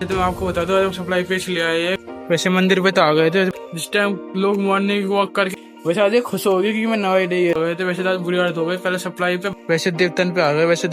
तो मैं आपको बता दूं सप्लाई पे इसलिए आए हैं। वैसे मंदिर पे तो आ गए थे जिस टाइम लोग मॉर्निंग वॉक करके, वैसे आज खुश हो गई कि मैं नवाई डे हो गए थे। वैसे तो आज बुरी हालत हो गई पहले सप्लाई पे, वैसे देवतन पे आ गए। वैसे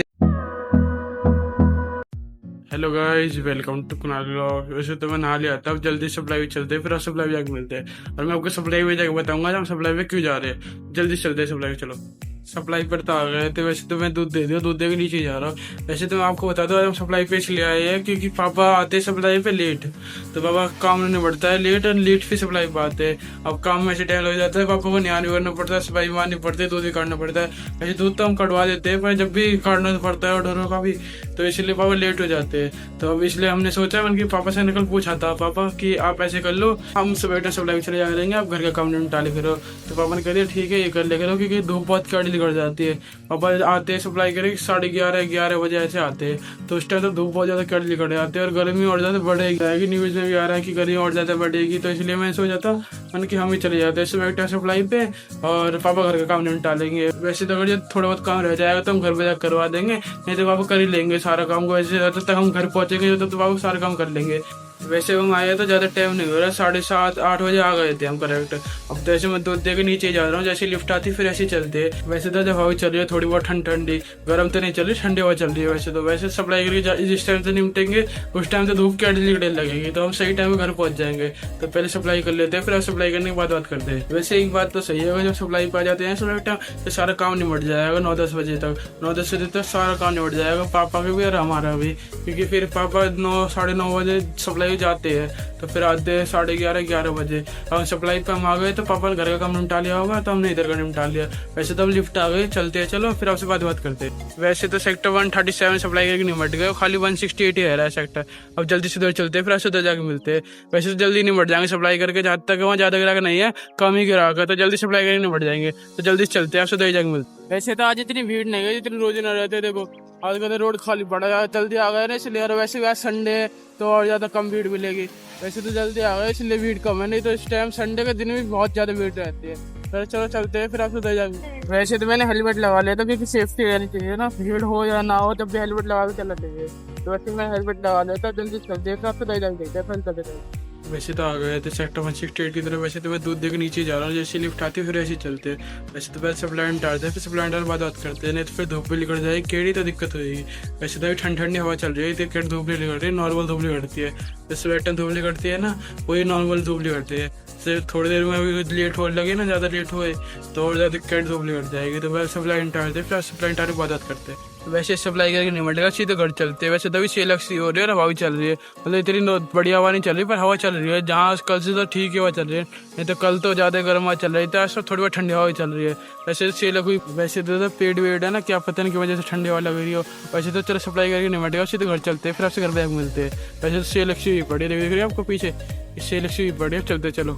hello guys, welcome to Kunal vlog. वैसे तो मैं नहा लिया था, अब जल्दी सप्लाई पे चलते हैं, फिर सप्लाई पे जाके मिलते हैं और मैं आपको सप्लाई पे जाके बताऊंगा हम सप्लाई पे क्यों जा रहे हैं। जल्दी चलते हैं सप्लाई पे, चलो। सप्लाई पर तो आ गए थे। वैसे तो मैं दूध दे दूँ, दूध दे के नीचे जा रहा हूँ। वैसे तो मैं आपको बता दूँ हम सप्लाई पे इसलिए आए हैं क्योंकि पापा आते सप्लाई पे लेट, तो पापा काम नहीं बढ़ता है लेट, और लेट फिर सप्लाई पे आते हैं। अब काम में ऐसे टाइम लग जाता है, पापा को न्यान भी करना पड़ता है, सफाई मारनी पड़ती है, दूध भी काटना पड़ता है। वैसे दूध तो हम कटवा देते हैं पर जब भी काटना पड़ता है ऑर्डरों का भी, तो इसलिए पापा लेट हो जाते हैं। तो अब इसलिए हमने सोचा, मैंने कि पापा से निकल पूछा था पापा कि आप ऐसे कर लो, हम सुबह सप्लाई चले जा रहेंगे, आप घर का काम निपटा ले करो। तो पापा ने कह दिया ठीक है ये कर ले करो, क्योंकि धूप बहुत कड़ी कर जाती है। पापा आते हैं सप्लाई करें 11:30 बजे ऐसे आते हैं, तो उस टाइम तो धूप बहुत ज़्यादा कड़ी कट जाती है और गर्मी और ज़्यादा बढ़ेगी। न्यूज़ में भी आ रहा है कि गर्मी और ज़्यादा बढ़ेगी, तो इसलिए मैं सोचा था मैंने कि हम ही चले जाते हैं सुबह सप्लाई पे और पापा घर का काम निपटा लेंगे। वैसे तो अगर थोड़ा बहुत काम रह जाएगा तो हम घर पे जाकर करवा देंगे, नहीं तो पापा कर ही लेंगे सारा काम को। वैसे जब तक हम घर पहुँचेंगे तब तो पापा सारा काम कर लेंगे। वैसे हम आए तो ज़्यादा टाइम नहीं हो रहा, 7:30-8 बजे आ गए थे हम करेक्ट। अब तो ऐसे मैं दूध दे के नीचे जा रहा हूँ, जैसे लिफ्ट आती फिर ऐसे चलते हैं। वैसे तो जब हवा चल रही है थोड़ी बहुत ठंडी, गर्म तो नहीं चल रही, ठंडी हवा चल रही है। वैसे सप्लाई करके जिस टाइम से निपटेंगे उस टाइम तो धूप की अड़ने लगेगी, तो हम सही टाइम में घर पहुँच जाएंगे। तो पहले सप्लाई कर लेते हैं, फिर सप्लाई करने के बाद बात करते हैं। वैसे एक बात तो सही है, जब सप्लाई पे आ जाते हैं सुबह टाइम तो सारा काम निपट जाएगा 9-10 बजे तक। 9-10 बजे तक सारा काम निपट जाएगा, पापा का भी और हमारा भी, क्योंकि फिर पापा 9-9:30 बजे सप्लाई जाते हैं, तो फिर आते हैं 11:30 बजे। अब सप्लाई पे हम आ गए तो पापा ने घर का काम निपटा लिया होगा, तो हमने इधर का निपटा लिया। वैसे तो अब लिफ्ट आ गई, चलते हैं चलो, फिर आपसे बात करते हैं। वैसे तो सेक्टर 137 सप्लाई करके निपट गए, खाली 168 ही रह रहा है सेक्टर। अब जल्दी से उधर चलते हैं, फिर आपसे उधर जाके मिलते हैं। वैसे तो जल्दी निपट जाएंगे सप्लाई करके, जहाँ तक वहाँ ज़्यादा ग्राहक नहीं है, कम ही ग्राहक है, तो जल्दी सप्लाई करके निपट जाएंगे। तो जल्दी से चलते हैं, आपसे उधर जाके मिलते हैं। वैसे तो आज इतनी भीड़ नहीं है जितनी रोज ना रहते। देखो आज का तो रोड खाली पड़ा है, जल्दी आ गए ना इसलिए, और वैसे आज संडे है तो और ज़्यादा कम भीड़ मिलेगी। वैसे तो जल्दी आ गए इसलिए भीड़ कम है, नहीं तो इस टाइम संडे के दिन भी बहुत ज़्यादा भीड़ रहती है। तो चलो चलते हैं, फिर आपसे उधर जाएंगे। वैसे तो मैंने हेलमेट लगा लिया था क्योंकि सेफ्टी रहनी चाहिए ना, भीड़ हो या ना हो जब भी हेलमेट लगा के चलना चाहिए। तो वैसे मैं हेलमेट लगा लेता, जल्दी चलते हैं, आपसे उधर जाएंगे। वैसे तो आ गए थे सेक्टर 168 की तरफ। वैसे तो मैं दूध दे के नीचे जा रहा हूँ, जैसे लिफ्ट आती है फिर ऐसे चलते हैं। वैसे तो पहले सप्लाई डालते हैं, फिर सप्लाई डाल बाद बात करते हैं, नहीं तो फिर धूप भी निकल जाएगी केड़ी तो दिक्कत होगी। वैसे तो अभी ठंडी हवा चल रही है, तो धूप नहीं निकलती है, नॉर्मल धूप निकलती है। जैसे वेटन धूप निकलती है ना, वही नॉर्मल धूप निकलती है। सिर्फ थोड़ी देर में अभी लेट हो लगे ना, ज़्यादा लेट हुए तो और ज़्यादा दिक्कत धूप निकल जाएगी। तो पहले सप्लाई डालते हैं, फिर सप्लाई डाल के बात करते हैं। वैसे सप्लाई करके नहीं मिलेगा, सीधे घर चलते हैं। वैसे तो अभी सेल सी हो रही है और हवा भी चल रही है, मतलब इतनी बढ़िया हवा नहीं चल रही पर हवा चल रही है। जहाँ कल से तो ठीक ही हवा चल रही है, नहीं तो कल तो ज़्यादा गर्म हवा चल रही थी, आज तो थोड़ी बहुत ठंडी हवा चल रही है। वैसे सेल हुई, वैसे तो पेड़ वेड़ है ना, क्या पता नहीं की वजह से ठंडी हवा लग रही हो। वैसे तो चलो सप्लाई करके नहीं मिलेगा, सीधे घर चलते हैं, फिर आपसे घर बैग मिलते हैं। वैसे तो सेल अच्छी हुई पड़ी है, देख रही है आपको पीछे, सेल अच्छी हुई पड़ी है, चलते चलो।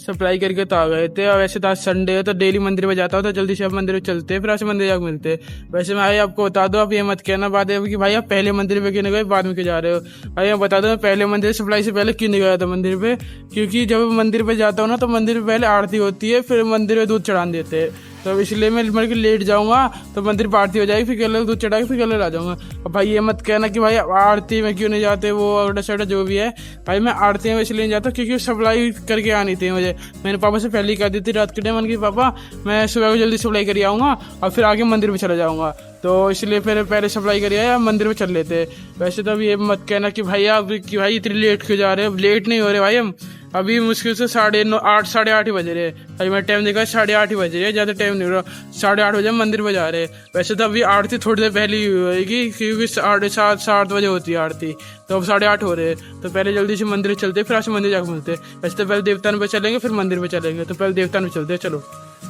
सप्लाई करके तो आ गए थे, और वैसे तो आज संडे है तो डेली मंदिर में जाता हूँ, तो जल्दी से आप मंदिर में चलते हैं, फिर आज मंदिर जाकर मिलते हैं। वैसे मैं भाई आपको बता दो, आप ये मत कहना बाद में कि भाई आप पहले मंदिर पे क्यों नहीं गए बाद में क्यों जा रहे हो। भाई मैं बता दो, मैं पहले मंदिर सप्लाई से पहले क्यों नहीं गया था मंदिर पे, क्योंकि जब मंदिर पे जाता हूँ ना तो मंदिर पे पहले आरती होती है, फिर मंदिर में दूध चढ़ान देते हैं। तो इसलिए मैं मतलब कि लेट जाऊँगा तो मंदिर पर आरती हो जाएगी, फिर कल दूध चढ़ा के फिर कल आ जाऊँगा। अब भाई ये मत कहना कि भाई आरती में क्यों नहीं जाते, वो अगड़ा सड़ा जो भी है। भाई मैं आरती में इसलिए नहीं जाता क्योंकि सप्लाई करके आनी थी मुझे। मैंने पापा से पहले ही कह दी थी रात के टाइम कि पापा मैं सुबह को जल्दी सप्लाई कर आऊँगा और फिर आगे मंदिर में चला जाऊँगा, तो इसलिए फिर पहले सप्लाई करिए या मंदिर में चल लेते। वैसे तो अब ये मत कहना कि भाई आप कि भाई इतनी लेट क्यों जा रहे हो। लेट नहीं हो रहे भाई, हम अभी मुश्किल से 8:30 8:30 ही बज रहे। भाई मैं टाइम देखा 8:30 ही बज रहे, ज़्यादा टाइम नहीं हो रहा। 8:30 बजे हम मंदिर में जा रहे हैं। वैसे तो अभी आरती थोड़ी देर पहले ही होएगी क्योंकि 7:30 7 बजे होती है आरती, तो अब 8:30 हो रहे हैं। तो पहले जल्दी से मंदिर चलते, फिर आज मंदिर जाकर मिलते। वैसे तो पहले देवतान पे चलेंगे फिर मंदिर पे चलेंगे, तो पहले देवतान पे चलते चलो।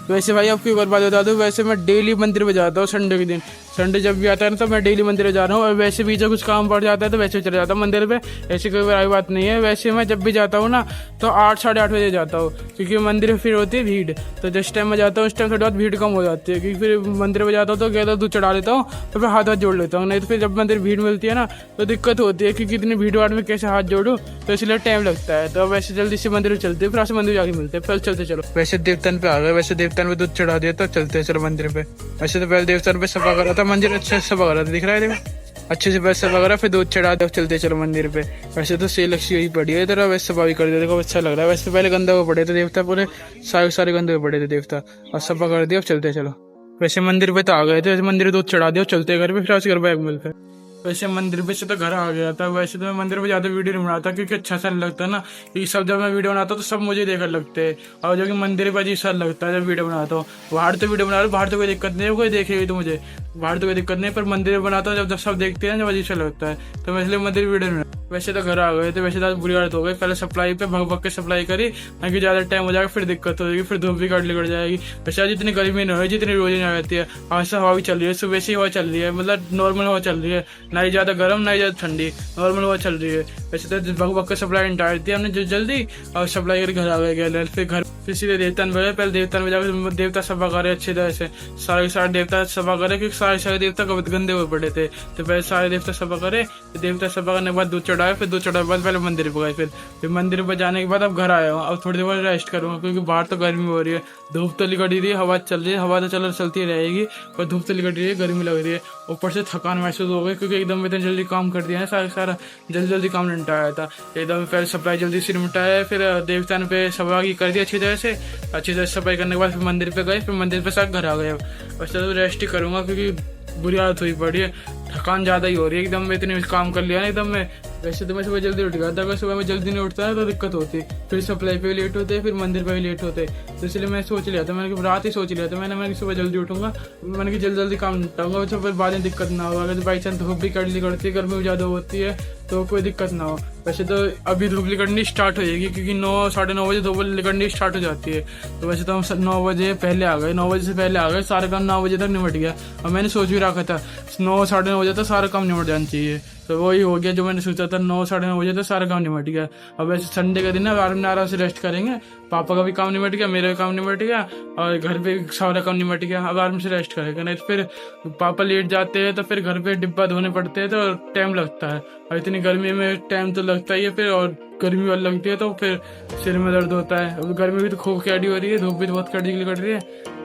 वैसे भाई आपको एक और बात बता दूँ, वैसे मैं डेली मंदिर में जाता हूँ संडे के दिन। संडे जब भी आता है ना तो मैं डेली मंदिर जा रहा हूँ, और वैसे भी जब कुछ काम पड़ जाता है तो वैसे चले जाता हूँ मंदिर पे, ऐसी कोई बड़ी बात नहीं है। वैसे मैं जब भी जाता हूँ ना तो 8 साढ़े 8 बजे जाता हूँ, क्योंकि मंदिर में फिर होती है भीड़। तो जिस टाइम में जाता हूँ उस टाइम थोड़ी बहुत भीड़ कम हो जाती है, क्योंकि फिर मंदिर में जाता हूँ तो कहता दूध चढ़ा लेता हूँ, तो फिर हाथ जोड़ लेता हूँ। नहीं तो फिर जब मंदिर भीड़ मिलती है ना तो दिक्कत होती है, क्योंकि इतनी भीड़ भाड़ में कैसे हाथ जोड़ूँ, तो इसलिए टाइम लगता है। तो वैसे जल्दी से मंदिर में चलते, फिर मंदिर जाके मिलते हैं, फिर चलते चलो। वैसे देवतान पे आ गए, वैसे देवतान पे दूध चढ़ा दिया तो चलते हैं चलो मंदिर पे। वैसे तो पहले देवतान पे सफा करा था, मंदिर अच्छे से सफा करा था, दिख रहा है देखो अच्छे से पैसा वगैरह, फिर दूध चढ़ा दो चलते चलो मंदिर पे। वैसे तो सेल अच्छी हुई पड़ी है इधर, वैसे सफा भी कर दिया, देखो अच्छा लग रहा है। वैसे पहले गंदा हुए पड़े थे देवता, पूरे सारे गंदे हुए पड़े थे देवता, और सफा कर दिया, अब चलते चलो। वैसे मंदिर पे तो आ गए थे, वैसे मंदिर दूध चढ़ा दिया, चलते घर पे, फिर घर पे मिलते। वैसे मंदिर पे से तो घर आ गया था। वैसे तो मैं मंदिर पे ज़्यादा वीडियो नहीं बनाता, क्योंकि अच्छा सा नहीं लगता ना, क्योंकि सब जब मैं वीडियो बनाता हूँ तो सब मुझे देखने लगते हैं, और जो कि मंदिर पर अजीब सा लगता है जब वीडियो बनाता हूँ। बाहर तो वीडियो बना रहा हूँ, बाहर तो कोई दिक्कत नहीं है, कोई देखेगी तो मुझे, बाहर तो कोई दिक्कत नहीं है, पर मंदिर में बनाता हूँ जब सब देखते हैं जब अजीब सा लगता है, तो मैं इसलिए मंदिर वीडियो नहीं। वैसे तो घर आ गए थे, वैसे तो बुरी हालत हो गई, पहले सप्लाई पे भग भग के सप्लाई करी, ताकि ज़्यादा टाइम हो जाएगा, फिर दिक्कत हो जाएगी, फिर धूप भी निकल जाएगी। वैसे आज इतनी गर्मी नहीं हुई जितनी रोज नहीं रहती है। आज से हवा भी चल रही है, सुबह से हवा चल रही है, मतलब नॉर्मल हवा चल रही है, ना ही ज़्यादा गर्म ना ही ज़्यादा ठंडी, नॉर्मल हवा चल रही है। वैसे तो भग भग के सप्लाई निटार दी हमने जल्दी, और सप्लाई करके घर आ गए। फिर घर फिर सीधे देवतान में, पहले देवतान में जाकर देवता सफा करे अच्छी तरह से, सारे देवता सफा करे, क्योंकि सारे देवता गंदे हुए पड़े थे। तो पहले सारे देवता सफा करे, देवता सफा करने के बाद दूध चढ़ाए, फिर दूध चढ़ाने के बाद पहले मंदिर पर गए, फिर मंदिर पर जाने के बाद अब घर आया हूँ। अब थोड़ी देर बाद रेस्ट करूँगा, क्योंकि बाहर तो गर्मी हो रही है, धूप तो लिकट रही है, हवा चल रही है, हवा तो चलती रहेगी, पर धूप तो लिकट रही है, गर्मी लग रही है, ऊपर से थकान महसूस हो गई, क्योंकि एकदम इतने जल्दी काम कर दिया है, सारा जल्दी काम निपटाया था एकदम। पहले सप्लाई जल्दी से निपटाया, फिर देवतान पे सफाई कर दी अच्छी तरह से सफाई करने के बाद फिर मंदिर पे गए, फिर मंदिर पे साथ घर आ गए। वैसे तो रेस्ट ही करूँगा, क्योंकि बुरी हालत हुई पड़ी है, थकान ज़्यादा ही हो रही है एकदम, मैं इतने काम कर लिया ना एकदम में। वैसे तो मैं सुबह जल्दी उठ गया था, अगर सुबह में जल्दी नहीं उठता है तो दिक्कत होती, फिर सप्लाई पे भी लेट होते, फिर मंदिर पे भी लेट होते। तो इसलिए मैं सोच लिया था, मैंने रात ही सोच लिया था, मैंने सुबह जल्दी उठूंगा, मैंने कि जल्दी काम निपटाऊंगा, तो फिर बाद में दिक्कत ना होगा। अगर बाई चांस धूप भी कड़ली करती है, गर्मी भी ज़्यादा होती है, तो कोई दिक्कत ना हो। वैसे तो अभी धूप निकलनी स्टार्ट हो जाएगी, क्योंकि 9 साढ़े 9 बजे धूप निकलनी स्टार्ट हो जाती है। तो वैसे तो हम 9 बजे पहले आ गए, 9 बजे से पहले आ गए, सारा काम 9 बजे तक निपट गया। और मैंने सोच भी रखा था 9 साढ़े 9 बजे तक सारा काम निपट जाना चाहिए, तो वही हो गया जो मैंने सोचा था, 9 साढ़े 9 बजे तक सारा काम निपट गया। अब वैसे संडे का दिन है, आराम से रेस्ट करेंगे, पापा का भी काम निपट गया, मेरा भी काम निपट गया, और घर पे सारा काम निपट गया, अब आराम से रेस्ट करेंगे। नहीं तो फिर पापा लेट जाते हैं तो फिर घर पे डिब्बा धोने पड़ते हैं, तो टाइम लगता है, और इतनी गर्मी में टाइम तो लगता ही है फिर, और गर्मी वाली लगती है तो फिर सिर में दर्द होता है। अब गर्मी भी तो खूब कैडी हो रही है, धूप भी तो बहुत कड़ी कट रही है।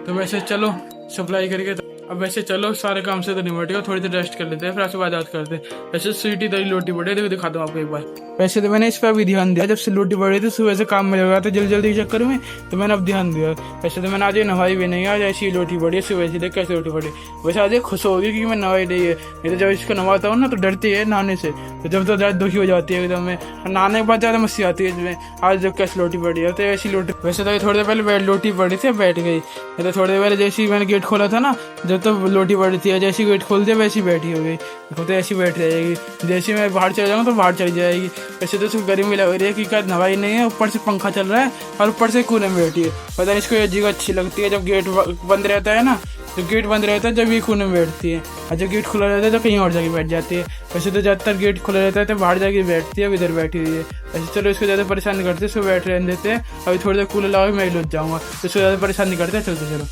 तो वैसे चलो सप्लाई करके, अब वैसे चलो सारे काम से तो निपट गया, थोड़ी देर रेस्ट कर लेते हैं, फिर उसके बाद याद करते हैं। वैसे स्वीटी दही लोटी पड़ी, देखो दिखाता हूँ आपको एक बार। वैसे तो मैंने इस पर भी ध्यान दिया, जब से लोटी पड़ी थी सुबह से काम में लगा था जल्दी के चक्कर में, तो मैंने अब ध्यान दिया। वैसे तो मैंने आज नहाई भी नहीं, आज ऐसी लोटी पड़ी है सुबह से, देख कैसे लोटी पड़ी। वैसे आज खुश होगी कि मैं नहाई नहीं है, नहीं तो जब इसको नहाता हूँ ना तो डरती है नहाने से, तो जब तो ज़्यादा दुखी हो जाती है एकदम में, नहाने के बाद ज़्यादा मस्ती आती है इसमें। आज जब कैसे लोटी पड़ी है तो ऐसी लोटी, वैसे तो थोड़ी देर पहले लोटी पड़ी थी, बैठ गई। तो थोड़ी देर पहले जैसे ही मैंने गेट खोला था ना, जब तो लोटी पड़ी थी, जैसी गेट खोल दिया वैसी बैठी हो गई, तो ऐसी बैठ जाएगी। जैसे मैं बाहर चला जाऊँगा तो बाहर चली जाएगी। वैसे तो उसको गर्मी लग रही है कि क्या नवाई नहीं है, ऊपर से पंखा चल रहा है और ऊपर से कूलर में बैठी है। पता नहीं इसको ये जगह अच्छी लगती है, जब गेट बंद रहता है ना, जब गेट बंद रहता है जब ये कूलर में बैठती है, और जब गेट खुला रहता है तो कहीं और जाके बैठ जाती है। वैसे तो ज़्यादातर गेट खुला रहता है तो बाहर जाके बैठती है, अब इधर बैठी हुई है। वैसे चलो इसको ज़्यादा परेशान नहीं करते, इसको बैठ रहने देते हैं, अभी थोड़ी देर कूलर लगा के मैं लुट जाऊँगा, तो इसको ज़्यादा परेशान नहीं करते, चलते चलो।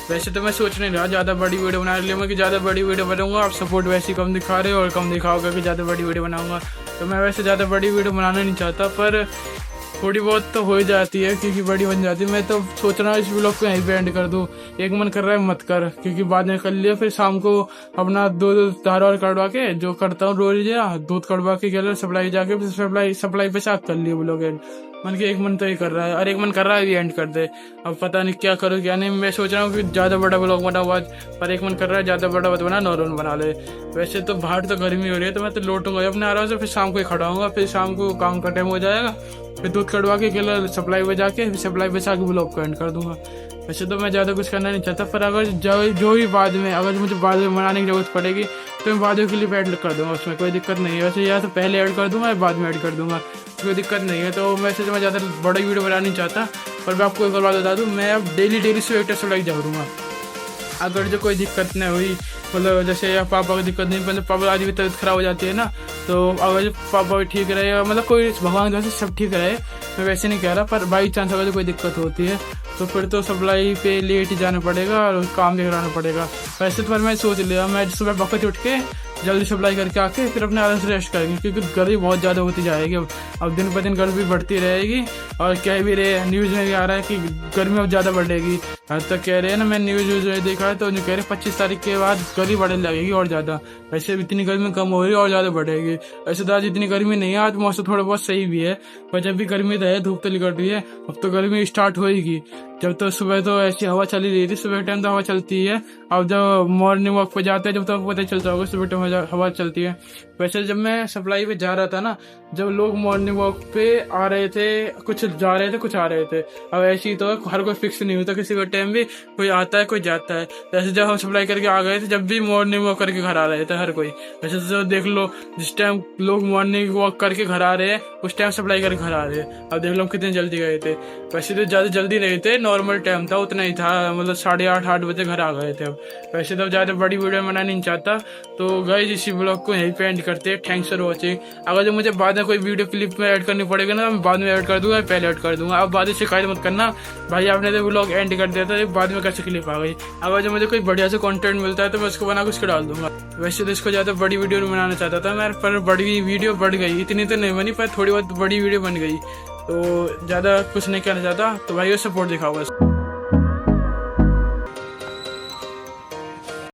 वैसे तो मैं सोच नहीं रहा ज़्यादा बड़ी वीडियो बनाने के लिए, मैं कि ज़्यादा बड़ी वीडियो बनाऊंगा, आप सपोर्ट वैसे ही कम दिखा रहे हो और कम दिखाओगे कि ज़्यादा बड़ी वीडियो बनाऊंगा, तो मैं वैसे ज़्यादा बड़ी वीडियो बनाना नहीं चाहता, पर थोड़ी बहुत तो हो जाती है क्योंकि बड़ी बन जाती है। मैं तो सोच रहा हूँ इस ब्लॉग को यहीं पे एंड कर दूँ, एक मन कर रहा है मत कर, क्योंकि बाद में कर लिया फिर शाम को अपना दूध धार वार कड़वा के जो करता हूँ रोज, दूध कड़वा के गया सप्लाई जाके फिर सप्लाई पे साफ कर लिया ब्लॉग एंड। मन के एक मन तो ही कर रहा है और एक मन कर रहा है भी एंड कर दे, अब पता नहीं क्या करूँ क्या नहीं। मैं सोच रहा हूँ कि ज़्यादा बड़ा ब्लॉग बनाऊँ आज, पर एक मन कर रहा है ज़्यादा बड़ा मत बना, नॉर्मल बना ले। वैसे तो बाहर तो गर्मी हो रही है तो मैं तो लौटूंगा अपने आराम से, फिर शाम को ही खड़ा होऊंगा, फिर शाम को काम का टाइम हो जाएगा, फिर दूध कड़वा के केला सप्लाई पे जाके फिर सप्लाई पे आके ब्लॉग को एंड कर दूंगा। वैसे तो मैं ज़्यादा कुछ करना नहीं चाहता, पर अगर जो भी बाद में अगर मुझे बाद में बनाने की जरूरत पड़ेगी तो मैं बाद में क्लिप ऐड कर दूंगा, उसमें कोई दिक्कत नहीं है। वैसे या तो पहले ऐड कर दूंगा या बाद में ऐड कर दूंगा, कोई दिक्कत नहीं है। तो वैसे तो मैं ज़्यादा बड़ी वीडियो बनाना नहीं चाहता, पर मैं आपको एक और बात बता दूँ, मैं अब डेली से एक टेस्ट लाइक जाऊँगा। अगर जो कोई दिक्कत नहीं हुई मतलब जैसे या पापा को दिक्कत नहीं, मतलब पापा आदि की तबीयत खराब हो जाती है ना, तो अगर पापा भी ठीक रहे, मतलब कोई भगवान की वजह से सब ठीक रहे, मैं वैसे नहीं कह रहा, पर बाई चांस अगर कोई दिक्कत होती है तो फिर तो सप्लाई पे लेट ही जाना पड़ेगा और काम भी कराना पड़ेगा। वैसे तो पर मैं सोच लिया, मैं सुबह वक्त उठ के जल्दी सप्लाई करके आके फिर अपने आराम से रेस्ट करेंगे, क्योंकि गर्मी बहुत ज़्यादा होती जाएगी। अब दिन ब दिन गर्मी बढ़ती रहेगी, और कह भी रहे न्यूज़ में भी आ रहा है कि गर्मी अब ज़्यादा बढ़ेगी। तो कह रहे हैं ना, मैं न्यूज़ में देखा है तो जो कह रहे 25 तारीख के बाद गर्मी बढ़ने लगेगी और ज़्यादा। वैसे इतनी गर्मी कम हो रही है और ज़्यादा बढ़ेगी। वैसे तो आज इतनी गर्मी नहीं है, आज मौसम थोड़ा बहुत सही भी है, पर जब भी गर्मी रहे धूप तो निकल रही है, अब तो गर्मी स्टार्ट होएगी। जब तो सुबह तो ऐसी हवा चली रही थी, सुबह टाइम तो हवा चलती है। अब जब मॉर्निंग वॉक पे जाते हैं जब तो पता चलता होगा सुबह टाइम हवा चलती है। वैसे जब मैं सप्लाई पे जा रहा था ना, जब लोग मॉर्निंग वॉक पे आ रहे थे, कुछ जा रहे थे कुछ आ रहे थे। अब ऐसी तो हर कोई फिक्स नहीं होता, किसी का टाइम भी कोई आता है कोई जाता है। जैसे जब हम सप्लाई करके आ गए थे, जब भी मॉर्निंग वॉक करके घर आ रहे थे हर कोई। वैसे तो देख लो, जिस टाइम लोग मॉर्निंग वॉक करके घर आ रहे हैं उस टाइम सप्लाई करके घर आ रहे हैं। अब देख लो हम कितने जल्दी गए थे। वैसे तो ज़्यादा जल्दी नहीं थे, नॉर्मल टाइम था उतना ही था, मतलब 8:30 बजे घर आ गए थे। अब वैसे तो ज़्यादा बड़ी वीडियो बनाना नहीं चाहता, तो गाइस इसी ब्लॉग को यहीं पे एंड करते हैं। Thanks for watching. अगर जो मुझे बाद में कोई वीडियो क्लिप में ऐड करनी पड़ेगा ना, मैं बाद में ऐड कर दूंगा, पहले ऐड कर दूंगा। अब बाद में शिकायत मत करना भाई, आपने तो ब्लॉग एंड कर दिया था, बाद में कैसे क्लिप आ गई। अगर जो मुझे कोई बढ़िया से कंटेंट मिलता है तो मैं उसको बना के उसको डाल दूंगा। वैसे तो इसको ज़्यादा बड़ी वीडियो नहीं बनाना चाहता था मैं, पर बड़ी वीडियो बढ़ गई, इतनी तो नहीं बनी पर थोड़ी बहुत बड़ी वीडियो बन गई, तो ज़्यादा कुछ नहीं कहना चाहता। तो भाई सपोर्ट दिखाओ बस।